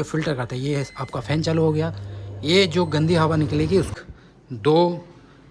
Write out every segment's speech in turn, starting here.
जो फिल्टर करता है, ये आपका फ़ैन चालू हो गया। ये जो गंदी हवा निकलेगी उस 2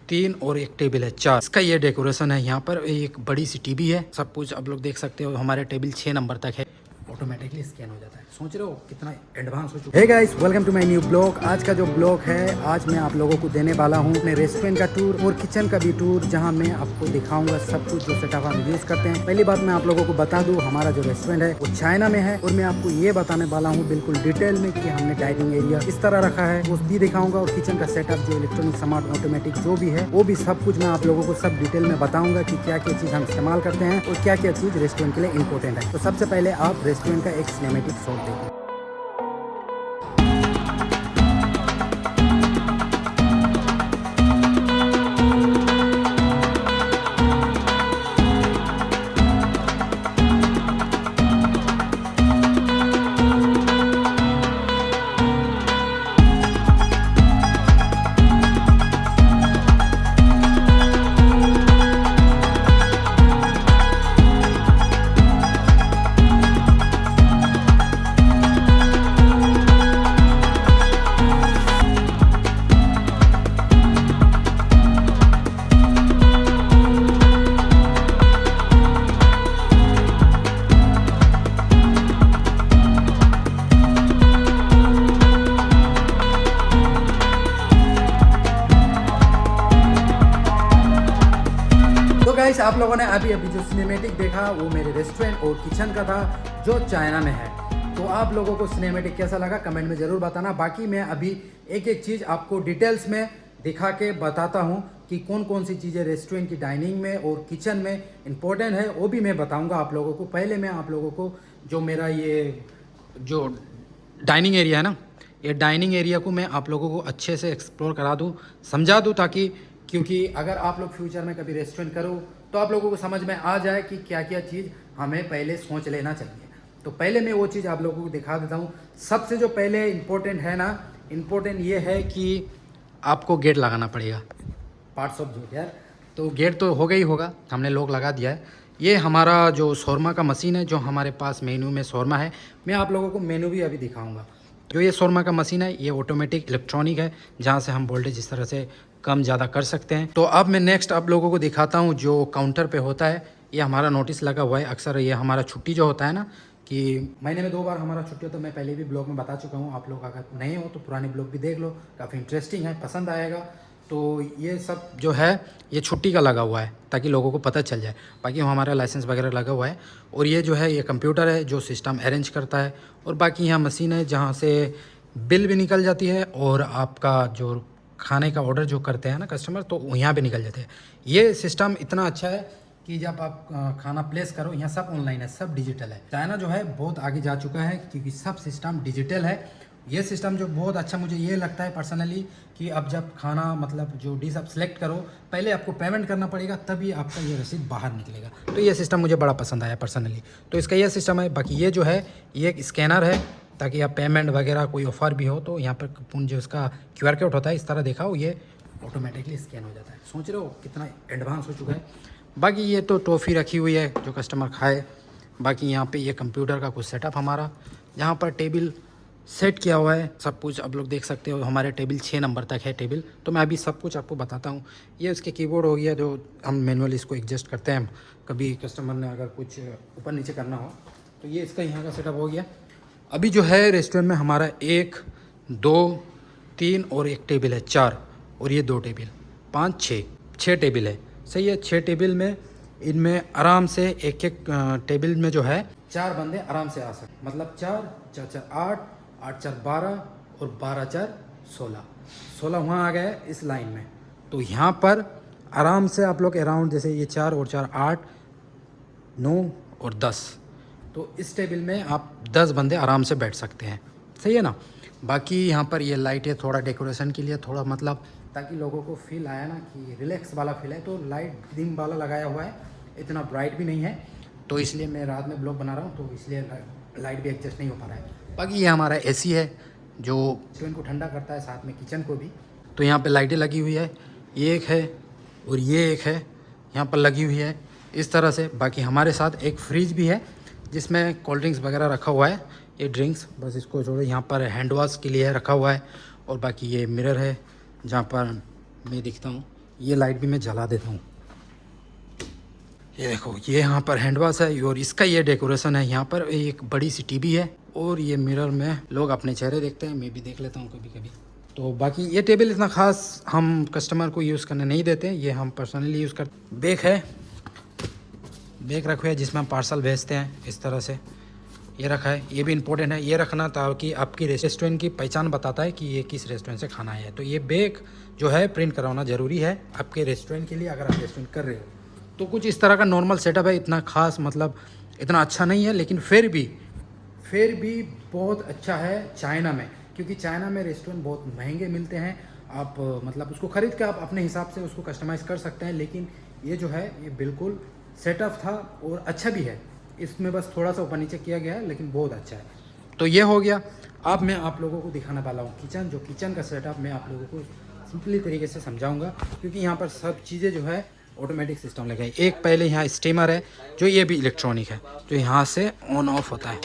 3 और एक टेबल है 4। इसका ये डेकोरेशन है। यहाँ पर एक बड़ी सी टीवी है, सब कुछ आप लोग देख सकते हो। हमारे टेबल 6 नंबर तक है, ऑटोमेटिकली स्कैन हो जाता है। सोच रहे हो कितना एडवांस हो चुका है। Hey guys, welcome to my new blog. आज का जो ब्लॉग है, आज मैं आप लोगों को देने वाला हूँ अपने रेस्टोरेंट का टूर और किचन का भी टूर, जहाँ मैं आपको दिखाऊंगा सब कुछ जो सेटअप हम यूज़ करते हैं। पहली बात मैं आप लोगों को बता दूँ, हमारा जो रेस्टोरेंट है वो चाइना में है और मैं आपको ये बताने वाला हूँ बिल्कुल डिटेल में कि हमने डाइनिंग एरिया किस तरह रखा है वो भी दिखाऊंगा, और किचन का सेटअप जो इलेक्ट्रॉनिक स्मार्ट ऑटोमेटिक जो भी है वो भी सब कुछ मैं आप लोगों को सब डिटेल में बताऊंगा कि क्या क्या चीज़ हम इस्तेमाल करते हैं और क्या क्या चीज़ रेस्टोरेंट के लिए इंपॉर्टेंट है। तो सबसे पहले आप रेस्टोरेंट का एक सिनेमेटिक शॉट देखिए। गाइस, आप लोगों ने अभी जो सिनेमेटिक देखा वो मेरे रेस्टोरेंट और किचन का था जो चाइना में है। तो आप लोगों को सिनेमेटिक कैसा लगा कमेंट में ज़रूर बताना। बाकी मैं अभी एक एक चीज़ आपको डिटेल्स में दिखा के बताता हूँ कि कौन कौन सी चीज़ें रेस्टोरेंट की डाइनिंग में और किचन में इम्पोर्टेंट है, वो भी मैं बताऊँगा आप लोगों को। पहले मैं आप लोगों को जो मेरा ये जो डाइनिंग एरिया है ना, ये डाइनिंग एरिया को मैं आप लोगों को अच्छे से एक्सप्लोर करा दूँ, समझा दूँ, ताकि क्योंकि अगर आप लोग फ्यूचर में कभी रेस्टोरेंट करो तो आप लोगों को समझ में आ जाए कि क्या क्या चीज़ हमें पहले सोच लेना चाहिए। तो पहले मैं वो चीज़ आप लोगों को दिखा देता हूँ। सबसे जो पहले इम्पोर्टेंट है ना, इम्पोर्टेंट ये है कि आपको गेट लगाना पड़ेगा, पार्ट्स ऑफ गेट यार। तो गेट तो हो गई होगा, हमने लोग लगा दिया है। ये हमारा जो शौरमा का मशीन है, जो हमारे पास मेन्यू में शौरमा है, मैं आप लोगों को मेन्यू भी अभी दिखाऊंगा। जो ये शौरमा का मशीन है ये ऑटोमेटिक इलेक्ट्रॉनिक है, जहाँ से हम वोल्टेज इस तरह से कम ज़्यादा कर सकते हैं। तो अब मैं नेक्स्ट आप लोगों को दिखाता हूँ जो काउंटर पे होता है। ये हमारा नोटिस लगा हुआ है। अक्सर ये हमारा छुट्टी जो होता है ना, कि महीने में 2 बार हमारा छुट्टी होता है, मैं पहले भी ब्लॉग में बता चुका हूँ। आप लोग अगर नए हो तो पुराने ब्लॉग भी देख लो, काफ़ी इंटरेस्टिंग है, पसंद आएगा। तो ये सब जो है ये छुट्टी का लगा हुआ है ताकि लोगों को पता चल जाए। बाकी हमारा लाइसेंस वगैरह लगा हुआ है। और ये जो है ये कंप्यूटर है जो सिस्टम अरेंज करता है। और बाकी यहाँ मशीन है जहाँ से बिल भी निकल जाती है और आपका जो खाने का ऑर्डर जो करते हैं ना कस्टमर, तो यहाँ पे निकल जाते हैं। ये सिस्टम इतना अच्छा है कि जब आप खाना प्लेस करो, यहाँ सब ऑनलाइन है, सब डिजिटल है। चाइना जो है बहुत आगे जा चुका है क्योंकि सब सिस्टम डिजिटल है। ये सिस्टम जो बहुत अच्छा मुझे ये लगता है पर्सनली कि अब जब खाना मतलब जो डिश आप सेलेक्ट करो, पहले आपको पेमेंट करना पड़ेगा, तभी आपका ये रसीद बाहर निकलेगा। तो ये सिस्टम मुझे बड़ा पसंद आया पर्सनली। तो इसका ये सिस्टम है। बाकी ये जो है ये एक स्कैनर है, ताकि आप पेमेंट वगैरह कोई ऑफ़र भी हो तो यहाँ पर कूपन जो इसका QR कोड होता है इस तरह देखा हो, ये ऑटोमेटिकली स्कैन हो जाता है। सोच रहे हो कितना एडवांस हो चुका है। बाकी ये तो टॉफ़ी रखी हुई है जो कस्टमर खाए। बाकी यहाँ पे ये कंप्यूटर का कुछ सेटअप हमारा, जहाँ पर टेबल सेट किया हुआ है, सब कुछ आप लोग देख सकते हो। हमारे टेबल 6 नंबर तक है टेबल। तो मैं अभी सब कुछ आपको बताता हूँ। ये उसके कीबोर्ड हो गया जो हम मैनुअली इसको एडजस्ट करते हैं। कभी कस्टमर ने अगर कुछ ऊपर नीचे करना हो तो ये इसका यहाँ का सेटअप हो गया। अभी जो है रेस्टोरेंट में हमारा 1 2 3 और एक टेबल है 4, और ये 2 टेबल 5 6 टेबल है। सही है, 6 टेबल में इनमें आराम से एक एक टेबल में जो है 4 बंदे आराम से आ सकते। मतलब 4 4 4 8 8 4 12 और 12 4 16 वहाँ आ गए इस लाइन में। तो यहाँ पर आराम से आप लोग अराउंड, जैसे ये 4 और 4 8 9 और 10, तो इस टेबल में आप 10 बंदे आराम से बैठ सकते हैं। सही है ना। बाकी यहाँ पर ये लाइट है थोड़ा डेकोरेशन के लिए, थोड़ा मतलब ताकि लोगों को फील आया ना कि रिलैक्स वाला फील है। तो लाइट डिम वाला लगाया हुआ है, इतना ब्राइट भी नहीं है, तो इसलिए मैं रात में ब्लॉग बना रहा हूँ, तो इसलिए लाइट भी एडजस्ट नहीं हो पा रहा है। बाकी ये हमारा AC है जो रेस्टोरेंट को ठंडा करता है, साथ में किचन को भी। तो यहाँ पर लाइटें लगी हुई है, ये एक है और ये एक है यहाँ पर लगी हुई है इस तरह से। बाकी हमारे साथ एक फ्रिज भी है जिसमें कोल्ड ड्रिंक्स वगैरह रखा हुआ है। ये ड्रिंक्स, बस इसको छोड़ो। यहाँ पर हैंड वॉश के लिए रखा हुआ है और बाकी ये मिरर है जहाँ पर मैं दिखता हूँ। ये लाइट भी मैं जला देता हूँ। ये देखो, ये यहाँ पर हैंड वॉश है और इसका ये डेकोरेशन है। यहाँ पर एक बड़ी सी टीवी है और ये मिरर में लोग अपने चेहरे देखते हैं, मैं भी देख लेता हूँ कभी कभी। तो बाकी ये टेबल इतना ख़ास हम कस्टमर को यूज़ करने नहीं देते, ये हम पर्सनली यूज़ करते। बैग है, बैग रखा है जिसमें हम पार्सल भेजते हैं, इस तरह से ये रखा है। ये भी इम्पोर्टेंट है, ये रखना ताकि आपकी रेस्टोरेंट की पहचान बताता है कि ये किस रेस्टोरेंट से खाना है। तो ये बैग जो है प्रिंट करवाना ज़रूरी है आपके रेस्टोरेंट के लिए, अगर आप रेस्टोरेंट कर रहे हो। तो कुछ इस तरह का नॉर्मल सेटअप है, इतना खास मतलब इतना अच्छा नहीं है, लेकिन फिर भी बहुत अच्छा है चाइना में, क्योंकि चाइना में रेस्टोरेंट बहुत महंगे मिलते हैं। आप मतलब उसको ख़रीद के आप अपने हिसाब से उसको कस्टमाइज़ कर सकते हैं, लेकिन ये जो है ये बिल्कुल सेटअप था और अच्छा भी है। इसमें बस थोड़ा सा ऊपर नीचे किया गया है, लेकिन बहुत अच्छा है। तो ये हो गया। अब मैं आप लोगों को दिखाने वाला हूँ किचन। जो किचन का सेटअप मैं आप लोगों को सिंपली तरीके से समझाऊंगा, क्योंकि यहाँ पर सब चीज़ें जो है ऑटोमेटिक सिस्टम लगा है। एक पहले यहाँ स्टीमर है जो ये भी इलेक्ट्रॉनिक है, जो यहाँ से ऑन ऑफ होता है,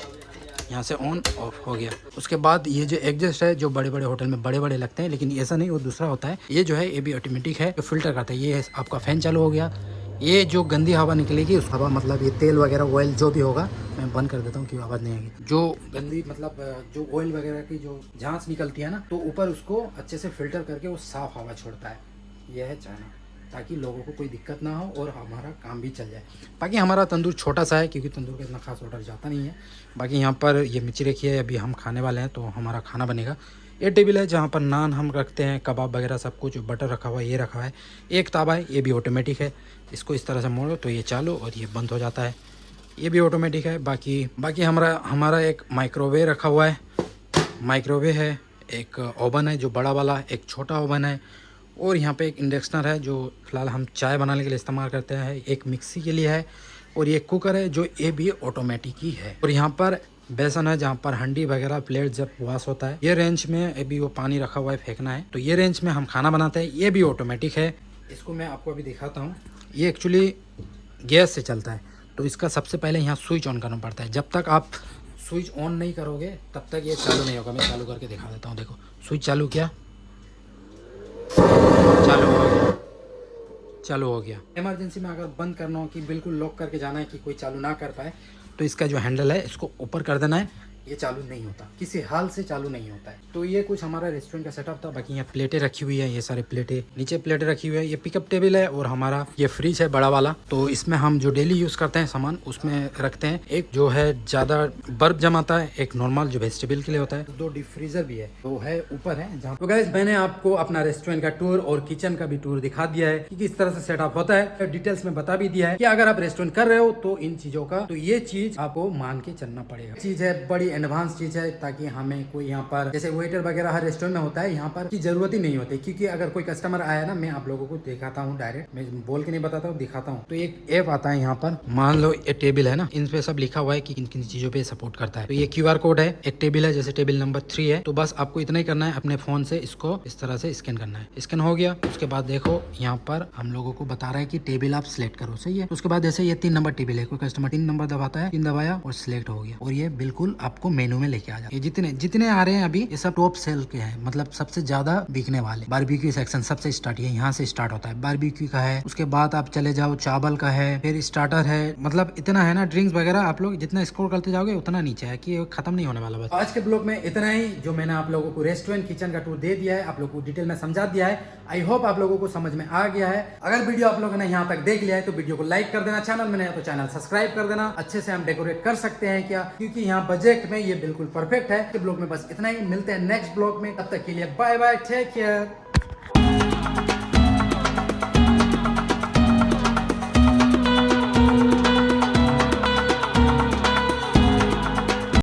यहाँ से ऑन ऑफ हो गया। उसके बाद ये जो एग्जस्ट है जो बड़े बड़े होटल में बड़े बड़े लगते हैं, लेकिन ऐसा नहीं, वो दूसरा होता है। ये जो है ये भी ऑटोमेटिक है, जो फिल्टर करता है। ये आपका फ़ैन चालू हो गया। ये जो गंदी हवा निकलेगी उस हवा मतलब ये तेल वगैरह ऑयल जो भी होगा, मैं बंद कर देता हूँ कि आवाज़ नहीं आएगी। जो गंदी मतलब जो ऑयल वगैरह की जो झांस निकलती है ना, तो ऊपर उसको अच्छे से फिल्टर करके वो साफ़ हवा छोड़ता है। यह है चाइना, ताकि लोगों को कोई दिक्कत ना हो और हमारा काम भी चल जाए। बाकी हमारा तंदूर छोटा सा है, क्योंकि तंदूर का इतना खास ऑर्डर जाता नहीं है। बाकी यहाँ पर ये मिर्ची रखी है, अभी हम खाने वाले हैं तो हमारा खाना बनेगा। ये टेबल है जहाँ पर नान हम रखते हैं, कबाब वगैरह सब कुछ, बटर रखा हुआ है, ये रखा हुआ है। एक तावा है, ये भी ऑटोमेटिक है। इसको इस तरह से मोड़ो तो ये चालू और ये बंद हो जाता है, ये भी ऑटोमेटिक है। बाकी हमारा एक माइक्रोवेव रखा हुआ है। माइक्रोवेव है, एक ओवन है जो बड़ा वाला, एक छोटा ओवन है, और यहाँ पे एक इंडक्शनर है जो फ़िलहाल हम चाय बनाने के लिए इस्तेमाल करते हैं। एक मिक्सी के लिए है, और ये कुकर है जो ये भी ऑटोमेटिक ही है। और यहाँ पर बेसन है जहाँ पर हंडी वगैरह प्लेट जब वॉश होता है। ये रेंज में अभी वो पानी रखा हुआ है, फेंकना है। तो ये रेंज में हम खाना बनाते हैं, ये भी ऑटोमेटिक है। इसको मैं आपको अभी दिखाता हूँ। ये एक्चुअली गैस से चलता है, तो इसका सबसे पहले यहाँ स्विच ऑन करना पड़ता है। जब तक आप स्विच ऑन नहीं करोगे तब तक ये चालू नहीं होगा। मैं चालू करके दिखा देता हूँ। देखो, स्विच चालू किया, चालू हो गया। इमरजेंसी में अगर बंद करना हो कि बिल्कुल लॉक करके जाना है कि कोई चालू ना कर पाए, तो इसका जो हैंडल है इसको ऊपर कर देना है, ये चालू नहीं होता, किसी हाल से चालू नहीं होता है। तो ये कुछ हमारा रेस्टोरेंट का सेटअप था। बाकी यहाँ प्लेटें रखी हुई है, ये सारे प्लेटें, नीचे प्लेटें रखी हुई है। ये पिकअप टेबल है और हमारा ये फ्रिज है बड़ा वाला, तो इसमें हम जो डेली यूज़ करते हैं सामान उसमें रखते हैं। एक जो है ज़्यादा बर्फ जमाता है, एक नॉर्मल जो वेजिटेबल के लिए होता है। 2 डीप फ्रीजर भी है, तो है ऊपर है जहाँ। तो गाइस, मैंने आपको अपना रेस्टोरेंट का टूर और किचन का भी टूर दिखा दिया है कि किस तरह से सेटअप होता है। डिटेल्स में बता भी दिया है कि अगर आप रेस्टोरेंट कर रहे हो तो इन चीज़ों का, तो ये चीज़ आपको मान के चलना पड़ेगा। चीज़ है बड़ी एडवांस चीज़ है, ताकि हमें कोई यहाँ पर जैसे वेटर वगैरह हर रेस्टोरेंट में होता है, यहाँ पर की जरूरत ही नहीं होती। क्योंकि अगर कोई कस्टमर आया ना, मैं आप लोगों को दिखाता हूँ, डायरेक्ट मैं बोल के नहीं बताता हूँ, दिखाता हूँ। तो एक ऐप आता है यहाँ पर, मान लो ये टेबल है ना, इन पे सब लिखा हुआ है कि किन किन चीजों पे सपोर्ट करता है। तो ये QR कोड है, एक टेबल है जैसे टेबल नंबर 3 है, तो बस आपको इतना ही करना है, अपने फोन से इसको इस तरह से स्कैन करना है। स्कैन हो गया, उसके बाद देखो यहाँ पर हम लोगों को बता रहा है कि टेबल आप सिलेक्ट करो, सही है। उसके बाद जैसे ये 3 नंबर टेबल है, कोई कस्टमर 3 नंबर दबाता है, 3 दबाया और सिलेक्ट हो गया, और ये बिल्कुल आपको मेनू में लेके आ जाए। ये जितने आ रहे हैं अभी, ये सब टॉप सेल के हैं, मतलब सबसे ज्यादा बिकने वाले। बारबेक्यू सेक्शन सबसे स्टार्ट, ये यहाँ से स्टार्ट होता है। बारबेक्यू का है, उसके बाद आप चले जाओ चावल का है, फिर स्टार्टर है, मतलब इतना है ना। ड्रिंक्स वगैरह आप लोग जितना स्क्रॉल करते जाओगे उतना नीचे है, कि खत्म नहीं होने वाला। बस आज के ब्लॉग में इतना ही, जो मैंने आप लोगों को रेस्टोरेंट किचन का टूर दे दिया है, आप लोगों को डिटेल में समझा दिया है। आई होप आप लोगों को समझ में आ गया है। अगर वीडियो आप लोगों ने यहाँ तक देख लिया है तो वीडियो को लाइक कर देना, चैनल में नया तो चैनल सब्सक्राइब कर देना। अच्छे से हम डेकोरेट कर सकते हैं क्या, क्योंकि यहाँ बजट में ये बिल्कुल परफेक्ट है। ब्लॉग में बस इतना ही, मिलते हैं नेक्स्ट ब्लॉग में, तब तक के लिए बाय बाय, टेक केयर।